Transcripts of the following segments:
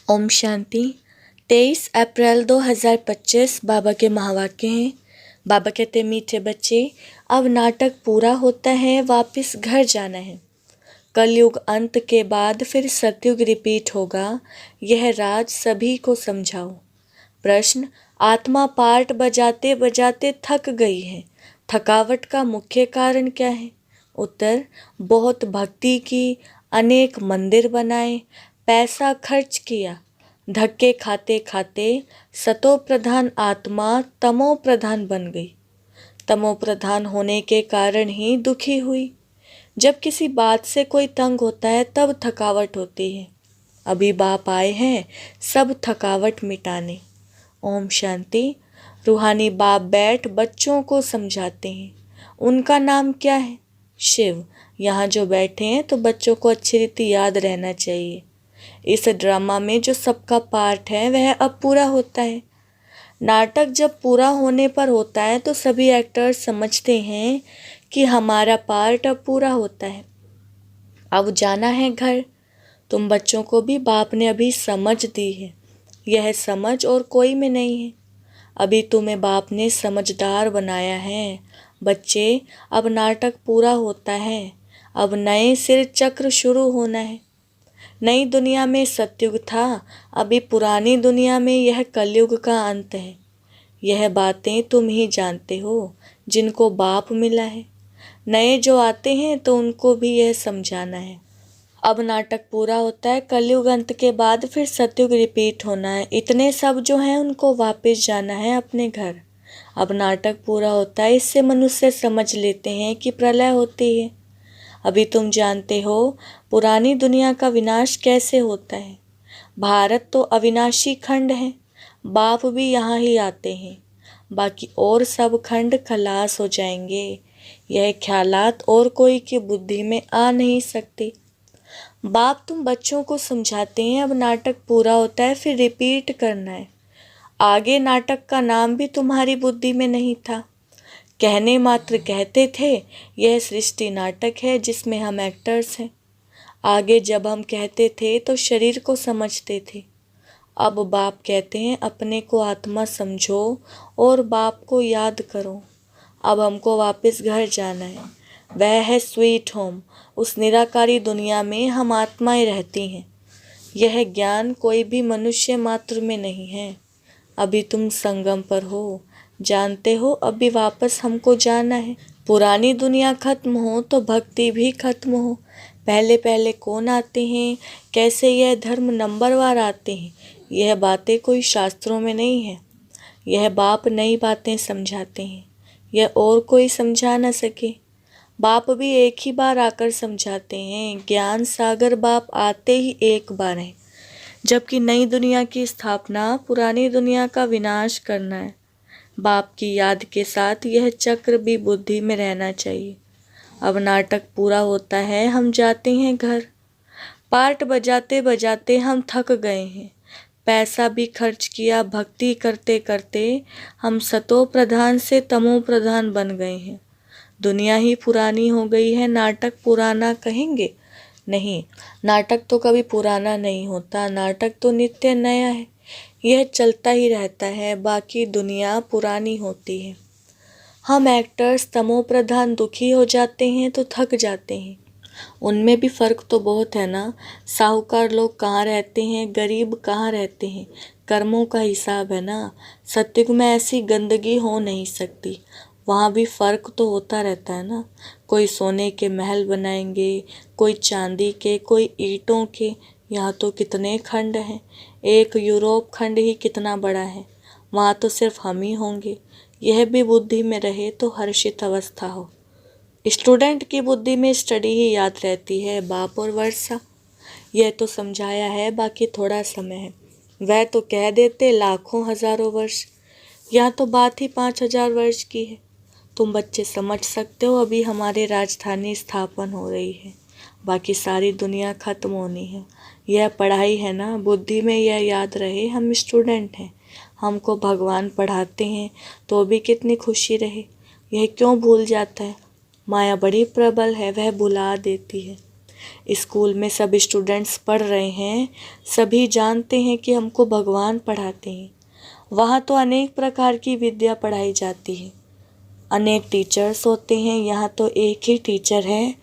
ओम शांति। 23 अप्रैल 2025 बाबा के महावाक्य हैं। बाबा कहते मीठे बच्चे, अब नाटक पूरा होता है, वापस घर जाना है। कलयुग अंत के बाद फिर सतयुग रिपीट होगा, यह राज सभी को समझाओ। प्रश्न, आत्मा पार्ट बजाते बजाते थक गई है, थकावट का मुख्य कारण क्या है? उत्तर, बहुत भक्ति की, अनेक मंदिर बनाए, पैसा खर्च किया, धक्के खाते खाते सतो प्रधान आत्मा तमो प्रधान बन गई। तमो प्रधान होने के कारण ही दुखी हुई। जब किसी बात से कोई तंग होता है तब थकावट होती है। अभी बाप आए हैं सब थकावट मिटाने। ओम शांति। रूहानी बाप बैठ बच्चों को समझाते हैं। उनका नाम क्या है? शिव। यहाँ जो बैठे हैं तो बच्चों को अच्छी रीति याद रहना चाहिए। इस ड्रामा में जो सबका पार्ट है वह अब पूरा होता है। नाटक जब पूरा होने पर होता है तो सभी एक्टर्स समझते हैं कि हमारा पार्ट अब पूरा होता है, अब जाना है घर। तुम बच्चों को भी बाप ने अभी समझ दी है, यह समझ और कोई में नहीं है। अभी तुम्हें बाप ने समझदार बनाया है। बच्चे, अब नाटक पूरा होता है, अब नए सिर चक्र शुरू होना है। नई दुनिया में सतयुग था, अभी पुरानी दुनिया में यह कलयुग का अंत है। यह बातें तुम ही जानते हो जिनको बाप मिला है। नए जो आते हैं तो उनको भी यह समझाना है। अब नाटक पूरा होता है, कलयुग अंत के बाद फिर सतयुग रिपीट होना है। इतने सब जो हैं उनको वापस जाना है अपने घर। अब नाटक पूरा होता है, इससे मनुष्य समझ लेते हैं कि प्रलय होती है। अभी तुम जानते हो पुरानी दुनिया का विनाश कैसे होता है। भारत तो अविनाशी खंड है, बाप भी यहाँ ही आते हैं, बाकी और सब खंड खलास हो जाएंगे। यह ख्यालात और कोई की बुद्धि में आ नहीं सकते। बाप तुम बच्चों को समझाते हैं अब नाटक पूरा होता है फिर रिपीट करना है। आगे नाटक का नाम भी तुम्हारी बुद्धि में नहीं था, कहने मात्र कहते थे यह सृष्टि नाटक है जिसमें हम एक्टर्स हैं। आगे जब हम कहते थे तो शरीर को समझते थे। अब बाप कहते हैं अपने को आत्मा समझो और बाप को याद करो। अब हमको वापस घर जाना है, वह है स्वीट होम। उस निराकारी दुनिया में हम आत्माएं रहती हैं। यह ज्ञान कोई भी मनुष्य मात्र में नहीं है। अभी तुम संगम पर हो, जानते हो अभी वापस हमको जाना है। पुरानी दुनिया खत्म हो तो भक्ति भी खत्म हो। पहले पहले कौन आते हैं, कैसे यह धर्म नंबरवार आते हैं, यह बातें कोई शास्त्रों में नहीं है। यह बाप नई बातें समझाते हैं, यह और कोई समझा न सके। बाप भी एक ही बार आकर समझाते हैं। ज्ञान सागर बाप आते ही एक बार है, जबकि नई दुनिया की स्थापना पुरानी दुनिया का विनाश करना है। बाप की याद के साथ यह चक्र भी बुद्धि में रहना चाहिए। अब नाटक पूरा होता है, हम जाते हैं घर। पार्ट बजाते बजाते हम थक गए हैं, पैसा भी खर्च किया, भक्ति करते करते हम सतो प्रधान से तमो प्रधान बन गए हैं। दुनिया ही पुरानी हो गई है, नाटक पुराना कहेंगे? नहीं, नाटक तो कभी पुराना नहीं होता, नाटक तो नित्य नया है। यह चलता ही रहता है, बाकी दुनिया पुरानी होती है। हम एक्टर्स तमो प्रधान दुखी हो जाते हैं तो थक जाते हैं। उनमें भी फर्क तो बहुत है ना। साहूकार लोग कहाँ रहते हैं, गरीब कहाँ रहते हैं, कर्मों का हिसाब है ना। सत्युग में ऐसी गंदगी हो नहीं सकती, वहाँ भी फर्क तो होता रहता है ना। कोई सोने के महल बनाएंगे, कोई चांदी के, कोई ईंटों के। यहाँ तो कितने खंड हैं, एक यूरोप खंड ही कितना बड़ा है, वहाँ तो सिर्फ हम ही होंगे। यह भी बुद्धि में रहे तो हर्षित अवस्था हो। स्टूडेंट की बुद्धि में स्टडी ही याद रहती है, बाप और वर्षा। यह तो समझाया है, बाकी थोड़ा समय है। वह तो कह देते लाखों हजारों वर्ष, यहाँ तो बात ही 5000 वर्ष की है। तुम बच्चे समझ सकते हो अभी हमारे राजधानी स्थापन हो रही है, बाकी सारी दुनिया खत्म होनी है। यह पढ़ाई है ना, बुद्धि में यह याद रहे हम स्टूडेंट हैं, हमको भगवान पढ़ाते हैं तो भी कितनी खुशी रहे। यह क्यों भूल जाता है? माया बड़ी प्रबल है, वह भुला देती है। स्कूल में सब स्टूडेंट्स पढ़ रहे हैं, सभी जानते हैं कि हमको भगवान पढ़ाते हैं। वहाँ तो अनेक प्रकार की विद्या पढ़ाई जाती है, अनेक टीचर्स होते हैं, यहाँ तो एक ही टीचर है।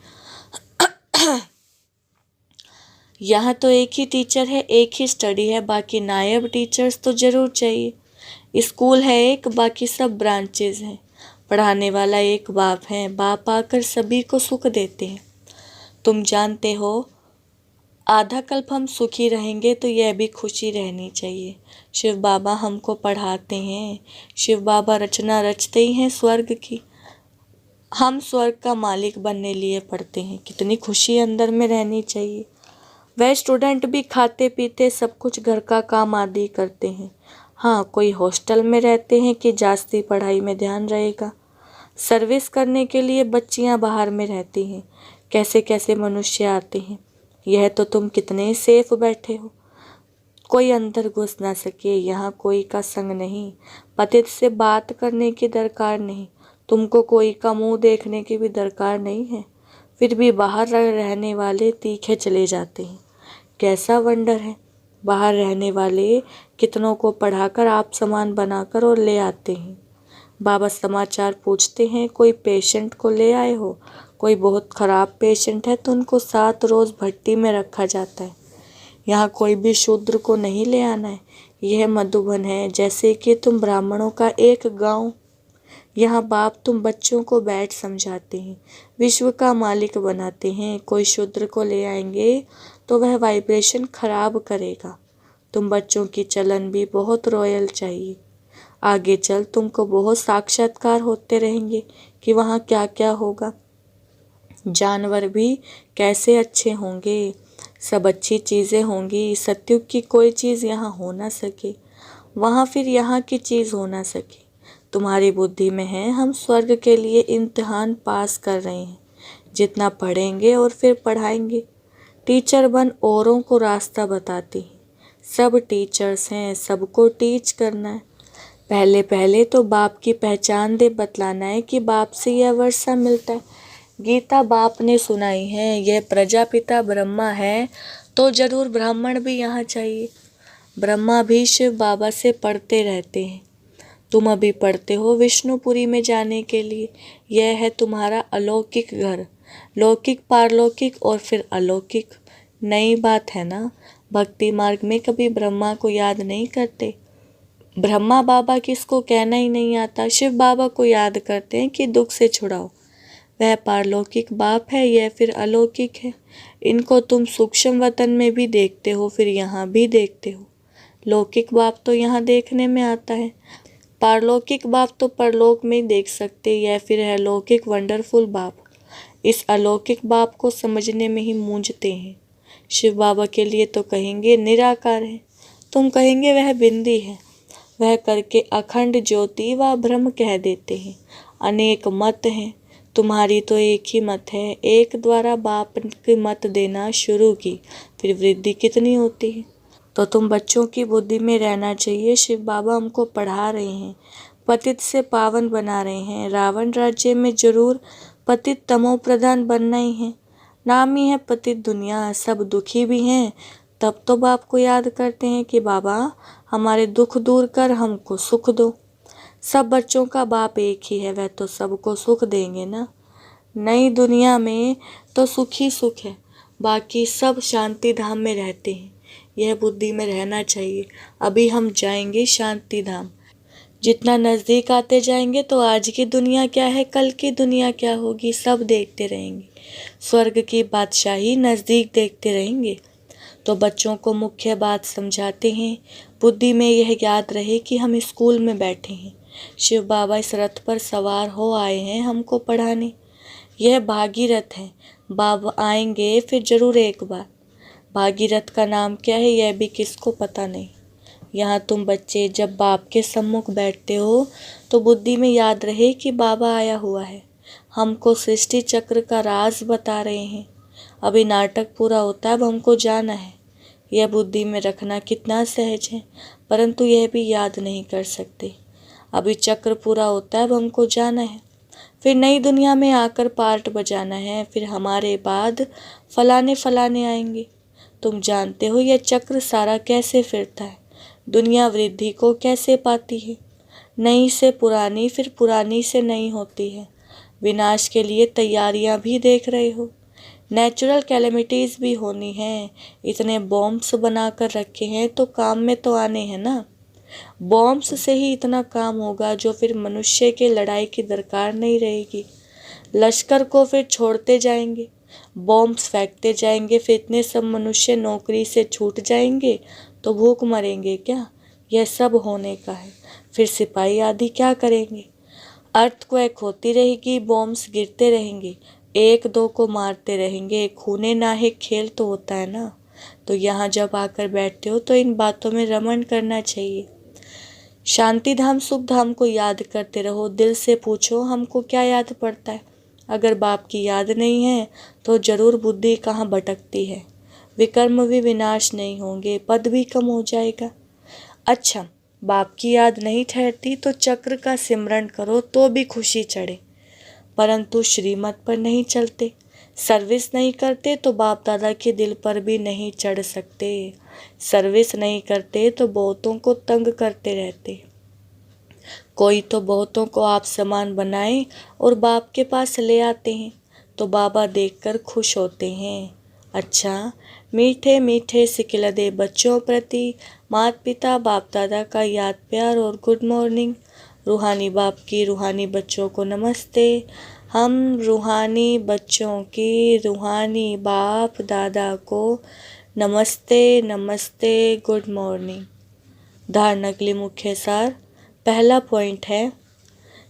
यहाँ तो एक ही टीचर है, एक ही स्टडी है, बाकी नायब टीचर्स तो ज़रूर चाहिए। स्कूल है एक, बाकी सब ब्रांचेज हैं। पढ़ाने वाला एक बाप है, बाप आकर सभी को सुख देते हैं। तुम जानते हो, आधा कल्प हम सुखी रहेंगे तो यह भी खुशी रहनी चाहिए। शिव बाबा हमको पढ़ाते हैं, शिव बाबा रचना रचते ही हैं स्वर्ग की। हम स्वर्ग का मालिक बनने लिए पढ़ते हैं, कितनी खुशी अंदर में रहनी चाहिए। वह स्टूडेंट भी खाते पीते सब कुछ घर का काम आदि करते हैं। हाँ, कोई हॉस्टल में रहते हैं कि जास्ती पढ़ाई में ध्यान रहेगा। सर्विस करने के लिए बच्चियां बाहर में रहती हैं, कैसे कैसे मनुष्य आते हैं। यह तो तुम कितने सेफ बैठे हो, कोई अंदर घुस ना सके, यहाँ कोई का संग नहीं, पतित से बात करने की दरकार नहीं, तुमको कोई का मुंह देखने की भी दरकार नहीं है। फिर भी बाहर रहने वाले तीखे चले जाते हैं। कैसा वंडर है, बाहर रहने वाले कितनों को पढ़ाकर आप समान बनाकर और ले आते हैं। बाबा समाचार पूछते हैं, कोई पेशेंट को ले आए हो? कोई बहुत ख़राब पेशेंट है तो उनको 7 रोज़ भट्टी में रखा जाता है। यहाँ कोई भी शूद्र को नहीं ले आना है। यह मधुबन है, जैसे कि तुम ब्राह्मणों का एक गांव। यहाँ बाप तुम बच्चों को बैठ समझाते हैं, विश्व का मालिक बनाते हैं। कोई शूद्र को ले आएंगे तो वह वाइब्रेशन खराब करेगा। तुम बच्चों की चलन भी बहुत रॉयल चाहिए। आगे चल तुमको बहुत साक्षात्कार होते रहेंगे कि वहाँ क्या क्या होगा, जानवर भी कैसे अच्छे होंगे, सब अच्छी चीज़ें होंगी। सत्युग की कोई चीज़ यहाँ हो ना सके, वहाँ फिर यहाँ की चीज़ हो ना सके। तुम्हारी बुद्धि में है, हम स्वर्ग के लिए इम्तिहान पास कर रहे हैं, जितना पढ़ेंगे और फिर पढ़ाएंगे। टीचर बन औरों को रास्ता बताती हैं, सब टीचर्स हैं, सबको टीच करना है। पहले पहले तो बाप की पहचान दे बतलाना है कि बाप से यह वर्षा मिलता है। गीता बाप ने सुनाई है, यह प्रजापिता ब्रह्मा है तो जरूर ब्राह्मण भी यहाँ चाहिए। ब्रह्मा भी शिव बाबा से पढ़ते रहते हैं। तुम अभी पढ़ते हो विष्णुपुरी में जाने के लिए। यह है तुम्हारा अलौकिक घर, लौकिक पारलौकिक और फिर अलौकिक। नई बात है ना, भक्ति मार्ग में कभी ब्रह्मा को याद नहीं करते। ब्रह्मा बाबा किसको कहना ही नहीं आता, शिव बाबा को याद करते हैं कि दुख से छुड़ाओ। वह पारलौकिक बाप है, यह फिर अलौकिक है। इनको तुम सूक्ष्म वतन में भी देखते हो, फिर यहाँ भी देखते हो। लौकिक बाप तो यहाँ देखने में आता है, पारलौकिक बाप तो परलोक में ही देख सकते। यह फिर है लौकिक वंडरफुल बाप। इस अलौकिक बाप को समझने में ही मूंझते हैं। शिव बाबा के लिए तो कहेंगे निराकार है, तुम कहेंगे वह बिंदी है। वह करके अखंड ज्योति व ब्रह्म कह देते हैं। अनेक मत हैं, तुम्हारी तो एक ही मत है। एक द्वारा बाप की मत देना शुरू की, फिर वृद्धि कितनी होती है। तो तुम बच्चों की बुद्धि में रहना चाहिए। शिव बाबा हमको पढ़ा रहे हैं, पतित से पावन बना रहे हैं। रावण राज्य में जरूर पतित तमो प्रधान बनना ही है। नाम ही है पतित दुनिया, सब दुखी भी हैं। तब तो बाप को याद करते हैं कि बाबा हमारे दुख दूर कर हमको सुख दो। सब बच्चों का बाप एक ही है, वह तो सबको सुख देंगे ना। नई दुनिया में तो सुख ही सुख है, बाकी सब शांति धाम में रहते हैं। यह बुद्धि में रहना चाहिए। अभी हम जाएंगे शांति धाम। जितना नज़दीक आते जाएंगे तो आज की दुनिया क्या है, कल की दुनिया क्या होगी, सब देखते रहेंगे। स्वर्ग की बादशाही नज़दीक देखते रहेंगे। तो बच्चों को मुख्य बात समझाते हैं, बुद्धि में यह याद रहे कि हम स्कूल में बैठे हैं। शिव बाबा इस रथ पर सवार हो आए हैं हमको पढ़ाने। यह भागीरथ है, बाबा आएंगे फिर जरूर एक बार। भागीरथ का नाम क्या है यह भी किसको पता नहीं। यहाँ तुम बच्चे जब बाप के सम्मुख बैठते हो तो बुद्धि में याद रहे कि बाबा आया हुआ है, हमको सृष्टि चक्र का राज बता रहे हैं। अभी नाटक पूरा होता है, अब हमको जाना है। यह बुद्धि में रखना कितना सहज है, परंतु यह भी याद नहीं कर सकते। अभी चक्र पूरा होता है, अब हमको जाना है। फिर नई दुनिया में आकर पार्ट बजाना है, फिर हमारे बाद फलाने फलाने आएंगे। तुम जानते हो यह चक्र सारा कैसे फिरता है, दुनिया वृद्धि को कैसे पाती है, नई से पुरानी फिर पुरानी से नई होती है। विनाश के लिए तैयारियां भी देख रहे हो, नेचुरल कैलेमिटीज़ भी होनी है। इतने बॉम्ब्स बना कर रखे हैं तो काम में तो आने हैं ना। बॉम्ब्स से ही इतना काम होगा जो फिर मनुष्य के लड़ाई की दरकार नहीं रहेगी। लश्कर को फिर छोड़ते जाएंगे, बॉम्ब्स फेंकते जाएंगे, फिर इतने सब मनुष्य नौकरी से छूट जाएंगे तो भूख मरेंगे क्या? यह सब होने का है। फिर सिपाही आदि क्या करेंगे? अर्थक्वेक होती रहेगी, बॉम्ब्स गिरते रहेंगे, एक दो को मारते रहेंगे। खूने नाहे खेल तो होता है ना। तो यहाँ जब आकर बैठते हो तो इन बातों में रमण करना चाहिए। शांति धाम सुख धाम को याद करते रहो। दिल से पूछो हमको क्या याद पड़ता है। अगर बाप की याद नहीं है तो जरूर बुद्धि कहाँ भटकती है। विकर्म भी विनाश नहीं होंगे, पद भी कम हो जाएगा। अच्छा, बाप की याद नहीं ठहरती तो चक्र का सिमरण करो तो भी खुशी चढ़े, परंतु श्रीमत पर नहीं चलते, सर्विस नहीं करते तो बाप दादा के दिल पर भी नहीं चढ़ सकते। सर्विस नहीं करते तो बहुतों को तंग करते रहते। कोई तो बहुतों को आप समान बनाए और बाप के पास ले आते हैं तो बाबा देखकर खुश होते हैं। अच्छा, मीठे मीठे सिकिलदे बच्चों प्रति माता पिता बाप दादा का याद प्यार और गुड मॉर्निंग। रूहानी बाप की रूहानी बच्चों को नमस्ते। हम रूहानी बच्चों की रूहानी बाप दादा को नमस्ते नमस्ते, गुड मॉर्निंग। धारणा के लिए मुख्य सार। पहला पॉइंट है,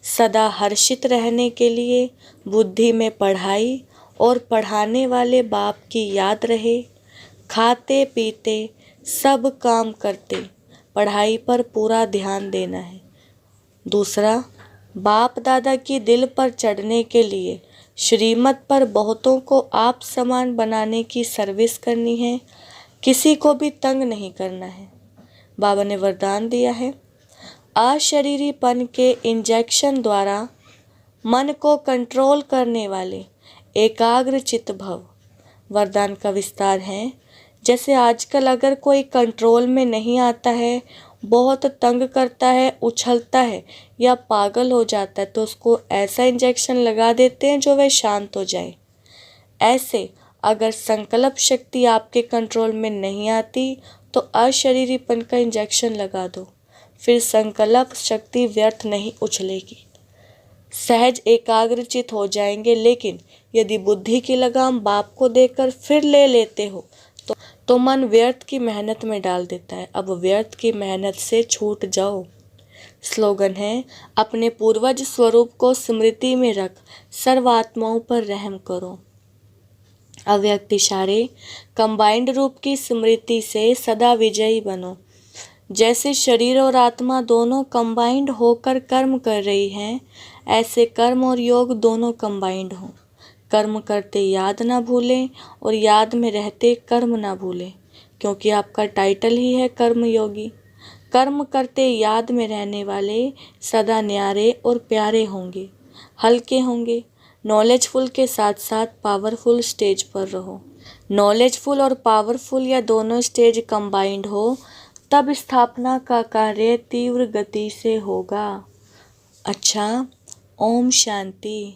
सदा हर्षित रहने के लिए बुद्धि में पढ़ाई और पढ़ाने वाले बाप की याद रहे। खाते पीते सब काम करते पढ़ाई पर पूरा ध्यान देना है। दूसरा, बाप दादा की दिल पर चढ़ने के लिए श्रीमत पर बहुतों को आप समान बनाने की सर्विस करनी है, किसी को भी तंग नहीं करना है। बाबा ने वरदान दिया है, अशरीरीपन के इंजेक्शन द्वारा मन को कंट्रोल करने वाले एकाग्र चित्त भव। वरदान का विस्तार है, जैसे आजकल अगर कोई कंट्रोल में नहीं आता है, बहुत तंग करता है, उछलता है या पागल हो जाता है तो उसको ऐसा इंजेक्शन लगा देते हैं जो वह शांत हो जाए। ऐसे अगर संकल्प शक्ति आपके कंट्रोल में नहीं आती तो अशरीरीपन का इंजेक्शन लगा दो, फिर संकल्प शक्ति व्यर्थ नहीं उछलेगी, सहज एकाग्रचित हो जाएंगे। लेकिन यदि बुद्धि की लगाम बाप को देकर फिर ले लेते हो तो मन व्यर्थ की मेहनत में डाल देता है। अब व्यर्थ की मेहनत से छूट जाओ। स्लोगन है, अपने पूर्वज स्वरूप को स्मृति में रख सर्वात्माओं पर रहम करो। अव्यक्त इशारे, कंबाइंड रूप की स्मृति से सदा विजयी बनो। जैसे शरीर और आत्मा दोनों कंबाइंड होकर कर्म कर रही हैं, ऐसे कर्म और योग दोनों कंबाइंड हों। कर्म करते याद ना भूलें और याद में रहते कर्म ना भूलें, क्योंकि आपका टाइटल ही है कर्म योगी। कर्म करते याद में रहने वाले सदा न्यारे और प्यारे होंगे, हल्के होंगे। नॉलेजफुल के साथ साथ पावरफुल स्टेज पर रहो। नॉलेजफुल और पावरफुल या दोनों स्टेज कंबाइंड हो तब स्थापना का कार्य तीव्र गति से होगा। अच्छा, ओम शांति।